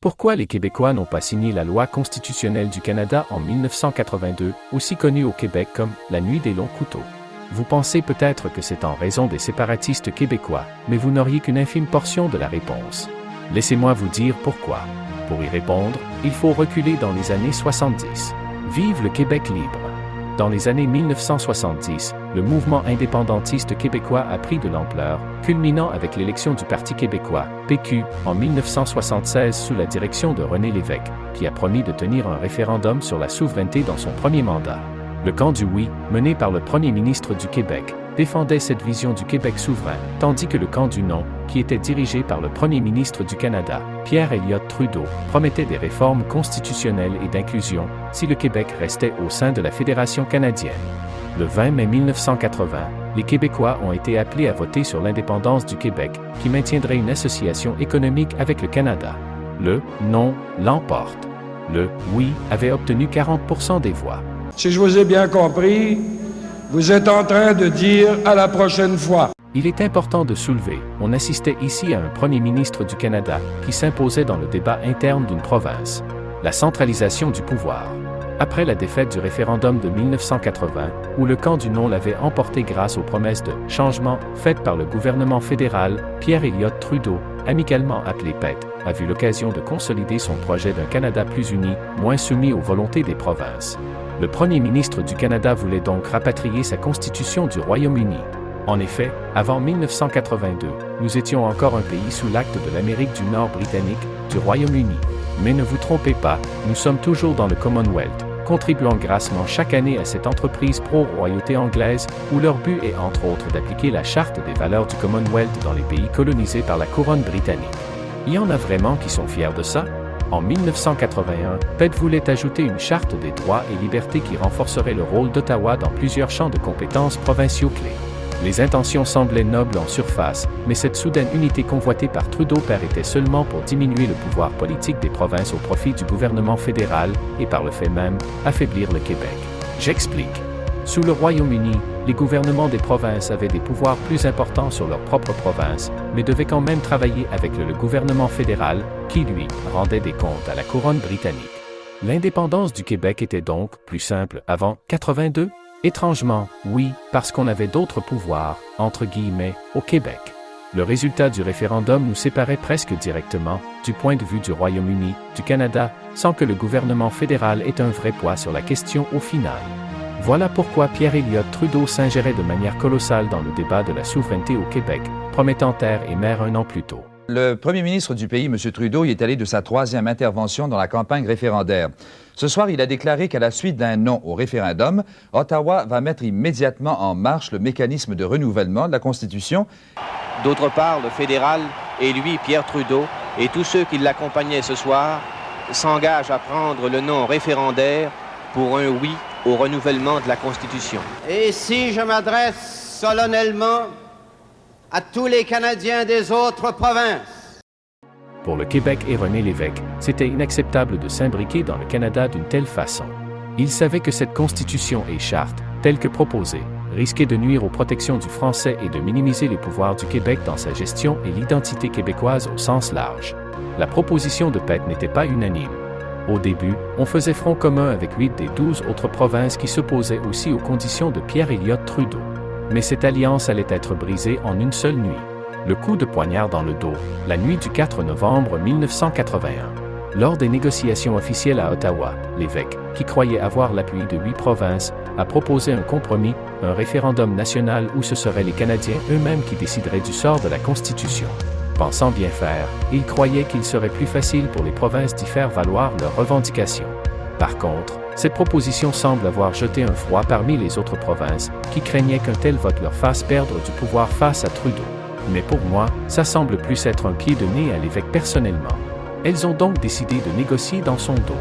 Pourquoi les Québécois n'ont pas signé la loi constitutionnelle du Canada en 1982, aussi connue au Québec comme la Nuit des longs couteaux? Vous pensez peut-être que c'est en raison des séparatistes québécois, mais vous n'auriez qu'une infime portion de la réponse. Laissez-moi vous dire pourquoi. Pour y répondre, il faut reculer dans les années 70. Vive le Québec libre! Dans les années 1970, le mouvement indépendantiste québécois a pris de l'ampleur, culminant avec l'élection du Parti québécois, PQ, en 1976 sous la direction de René Lévesque, qui a promis de tenir un référendum sur la souveraineté dans son premier mandat. Le camp du oui, mené par le premier ministre du Québec, défendait cette vision du Québec souverain, tandis que le camp du non, qui était dirigé par le premier ministre du Canada, Pierre Elliott Trudeau, promettait des réformes constitutionnelles et d'inclusion, si le Québec restait au sein de la Fédération canadienne. Le 20 mai 1980, les Québécois ont été appelés à voter sur l'indépendance du Québec, qui maintiendrait une association économique avec le Canada. Le non l'emporte. Le oui avait obtenu 40% des voix. Si je vous ai bien compris, vous êtes en train de dire à la prochaine fois. Il est important de soulever, on assistait ici à un premier ministre du Canada qui s'imposait dans le débat interne d'une province. La centralisation du pouvoir. Après la défaite du référendum de 1980, où le camp du non l'avait emporté grâce aux promesses de changement faites par le gouvernement fédéral, Pierre Elliott Trudeau, amicalement appelé PET, a vu l'occasion de consolider son projet d'un Canada plus uni, moins soumis aux volontés des provinces. Le premier ministre du Canada voulait donc rapatrier sa constitution du Royaume-Uni. En effet, avant 1982, nous étions encore un pays sous l'acte de l'Amérique du Nord britannique, du Royaume-Uni. Mais ne vous trompez pas, nous sommes toujours dans le Commonwealth, contribuant grassement chaque année à cette entreprise pro-royauté anglaise, où leur but est entre autres d'appliquer la charte des valeurs du Commonwealth dans les pays colonisés par la couronne britannique. Il y en a vraiment qui sont fiers de ça? En 1981, PET voulait ajouter une charte des droits et libertés qui renforcerait le rôle d'Ottawa dans plusieurs champs de compétences provinciaux clés. Les intentions semblaient nobles en surface, mais cette soudaine unité convoitée par Trudeau père était seulement pour diminuer le pouvoir politique des provinces au profit du gouvernement fédéral et par le fait même, affaiblir le Québec. J'explique. Sous le Royaume-Uni, les gouvernements des provinces avaient des pouvoirs plus importants sur leur propre province, mais devaient quand même travailler avec le gouvernement fédéral, qui lui, rendait des comptes à la couronne britannique. L'indépendance du Québec était donc plus simple avant 82? Étrangement, oui, parce qu'on avait d'autres pouvoirs, entre guillemets, au Québec. Le résultat du référendum nous séparait presque directement, du point de vue du Royaume-Uni, du Canada, sans que le gouvernement fédéral ait un vrai poids sur la question au final. Voilà pourquoi Pierre Elliott Trudeau s'ingérait de manière colossale dans le débat de la souveraineté au Québec, promettant terre et mer un an plus tôt. Le premier ministre du pays, M. Trudeau, y est allé de sa troisième intervention dans la campagne référendaire. Ce soir, il a déclaré qu'à la suite d'un non au référendum, Ottawa va mettre immédiatement en marche le mécanisme de renouvellement de la Constitution. D'autre part, le fédéral et lui, Pierre Trudeau, et tous ceux qui l'accompagnaient ce soir, s'engagent à prendre le non référendaire pour un oui au renouvellement de la Constitution. Et si je m'adresse solennellement à tous les Canadiens des autres provinces. Pour le Québec et René Lévesque, c'était inacceptable de s'imbriquer dans le Canada d'une telle façon. Ils savaient que cette constitution et charte, telle que proposée, risquait de nuire aux protections du français et de minimiser les pouvoirs du Québec dans sa gestion et l'identité québécoise au sens large. La proposition de PET n'était pas unanime. Au début, on faisait front commun avec 8 des 12 autres provinces qui s'opposaient aussi aux conditions de Pierre Elliott Trudeau. Mais cette alliance allait être brisée en une seule nuit. Le coup de poignard dans le dos, la nuit du 4 novembre 1981. Lors des négociations officielles à Ottawa, Lévesque, qui croyait avoir l'appui de 8 provinces, a proposé un compromis, un référendum national où ce seraient les Canadiens eux-mêmes qui décideraient du sort de la Constitution. Pensant bien faire, il croyait qu'il serait plus facile pour les provinces d'y faire valoir leurs revendications. Par contre, cette proposition semble avoir jeté un froid parmi les autres provinces, qui craignaient qu'un tel vote leur fasse perdre du pouvoir face à Trudeau. Mais pour moi, ça semble plus être un pied de nez à Lévesque personnellement. Elles ont donc décidé de négocier dans son dos.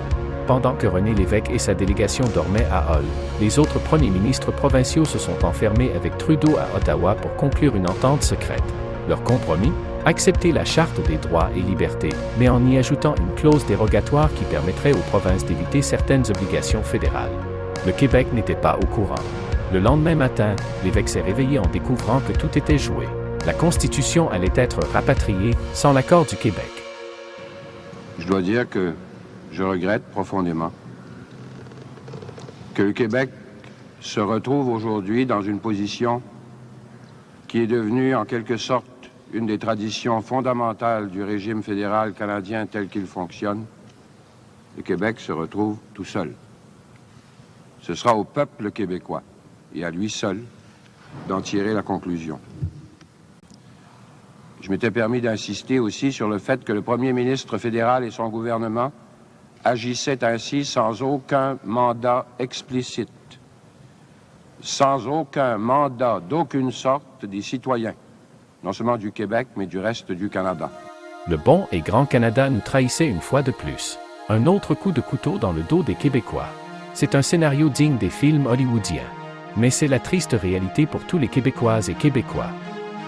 Pendant que René Lévesque et sa délégation dormaient à Hull, les autres premiers ministres provinciaux se sont enfermés avec Trudeau à Ottawa pour conclure une entente secrète. Leur compromis? Accepter la Charte des droits et libertés, mais en y ajoutant une clause dérogatoire qui permettrait aux provinces d'éviter certaines obligations fédérales. Le Québec n'était pas au courant. Le lendemain matin, l'évêque s'est réveillé en découvrant que tout était joué. La Constitution allait être rapatriée sans l'accord du Québec. Je dois dire que je regrette profondément que le Québec se retrouve aujourd'hui dans une position qui est devenue en quelque sorte une des traditions fondamentales du régime fédéral canadien tel qu'il fonctionne. Le Québec se retrouve tout seul. Ce sera au peuple québécois et à lui seul d'en tirer la conclusion. Je m'étais permis d'insister aussi sur le fait que le premier ministre fédéral et son gouvernement agissaient ainsi sans aucun mandat explicite, sans aucun mandat d'aucune sorte des citoyens, non seulement du Québec, mais du reste du Canada. Le bon et grand Canada nous trahissait une fois de plus. Un autre coup de couteau dans le dos des Québécois. C'est un scénario digne des films hollywoodiens. Mais c'est la triste réalité pour tous les Québécoises et Québécois.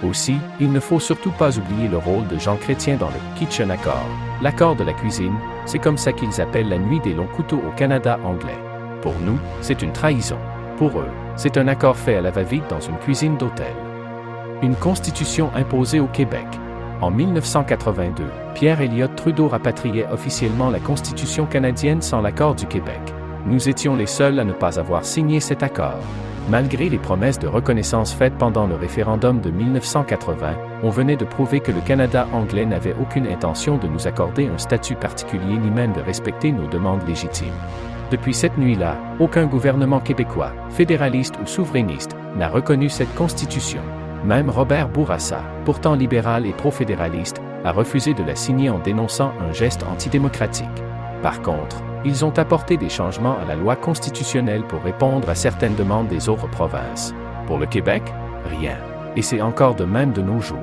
Aussi, il ne faut surtout pas oublier le rôle de Jean Chrétien dans le Kitchen Accord. L'accord de la cuisine, c'est comme ça qu'ils appellent la nuit des longs couteaux au Canada anglais. Pour nous, c'est une trahison. Pour eux, c'est un accord fait à la va-vite dans une cuisine d'hôtel. Une constitution imposée au Québec. En 1982, Pierre Elliott Trudeau rapatriait officiellement la Constitution canadienne sans l'accord du Québec. Nous étions les seuls à ne pas avoir signé cet accord. Malgré les promesses de reconnaissance faites pendant le référendum de 1980, on venait de prouver que le Canada anglais n'avait aucune intention de nous accorder un statut particulier ni même de respecter nos demandes légitimes. Depuis cette nuit-là, aucun gouvernement québécois, fédéraliste ou souverainiste, n'a reconnu cette constitution. Même Robert Bourassa, pourtant libéral et pro-fédéraliste, a refusé de la signer en dénonçant un geste antidémocratique. Par contre, ils ont apporté des changements à la loi constitutionnelle pour répondre à certaines demandes des autres provinces. Pour le Québec, rien. Et c'est encore de même de nos jours.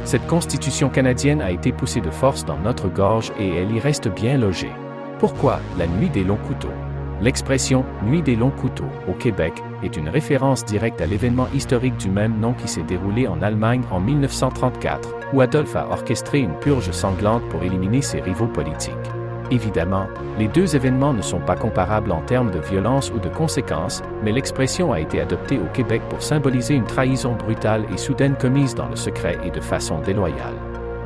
Cette constitution canadienne a été poussée de force dans notre gorge et elle y reste bien logée. Pourquoi la nuit des longs couteaux? L'expression « nuit des longs couteaux » au Québec est une référence directe à l'événement historique du même nom qui s'est déroulé en Allemagne en 1934, où Adolphe a orchestré une purge sanglante pour éliminer ses rivaux politiques. Évidemment, les deux événements ne sont pas comparables en termes de violence ou de conséquences, mais l'expression a été adoptée au Québec pour symboliser une trahison brutale et soudaine commise dans le secret et de façon déloyale.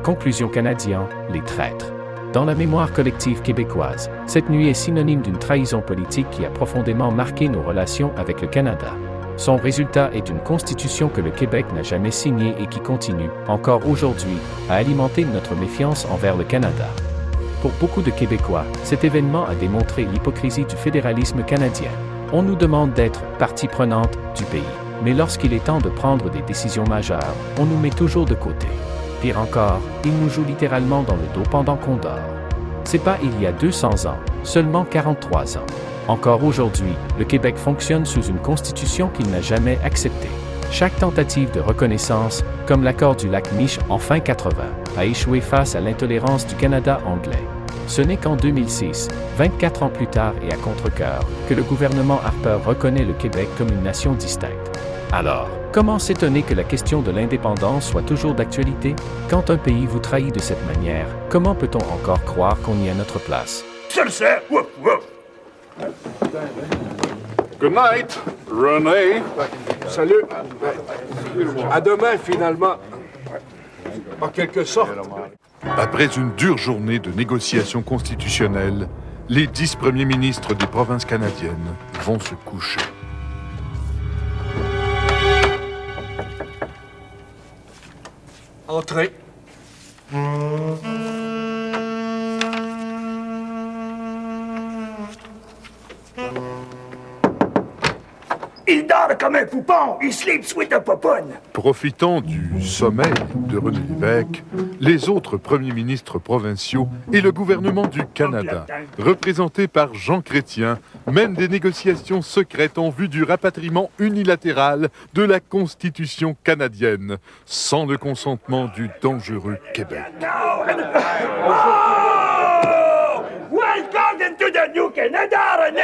Conclusion canadienne, les traîtres. Dans la mémoire collective québécoise, cette nuit est synonyme d'une trahison politique qui a profondément marqué nos relations avec le Canada. Son résultat est une constitution que le Québec n'a jamais signée et qui continue, encore aujourd'hui, à alimenter notre méfiance envers le Canada. Pour beaucoup de Québécois, cet événement a démontré l'hypocrisie du fédéralisme canadien. On nous demande d'être partie prenante du pays, mais lorsqu'il est temps de prendre des décisions majeures, on nous met toujours de côté. Pire encore, il nous joue littéralement dans le dos pendant qu'on dort. C'est pas il y a 200 ans, seulement 43 ans. Encore aujourd'hui, le Québec fonctionne sous une constitution qu'il n'a jamais acceptée. Chaque tentative de reconnaissance, comme l'accord du lac Mich en fin 80, a échoué face à l'intolérance du Canada anglais. Ce n'est qu'en 2006, 24 ans plus tard et à contre-cœur, que le gouvernement Harper reconnaît le Québec comme une nation distincte. Alors, comment s'étonner que la question de l'indépendance soit toujours d'actualité? Quand un pays vous trahit de cette manière, comment peut-on encore croire qu'on y a notre place? Je le sais! Wouf, wouf. Good night, René. Salut. À demain, finalement. En quelque sorte. Après une dure journée de négociations constitutionnelles, les 10 premiers ministres des provinces canadiennes vont se coucher. Entrez. Il dort comme un poupon, il sleep sweet a popoune. Profitant du sommeil de René Lévesque, les autres premiers ministres provinciaux et le gouvernement du Canada, représenté par Jean Chrétien, mènent des négociations secrètes en vue du rapatriement unilatéral de la Constitution canadienne, sans le consentement du dangereux Québec. Oh! Welcome into the new Canada, René!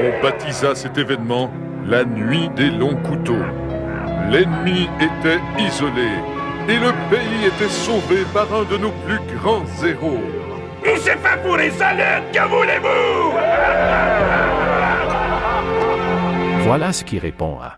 On baptisa cet événement la Nuit des longs couteaux. L'ennemi était isolé et le pays était sauvé par un de nos plus grands héros. Il s'est fait pour les salades, que voulez-vous? Voilà ce qui répond à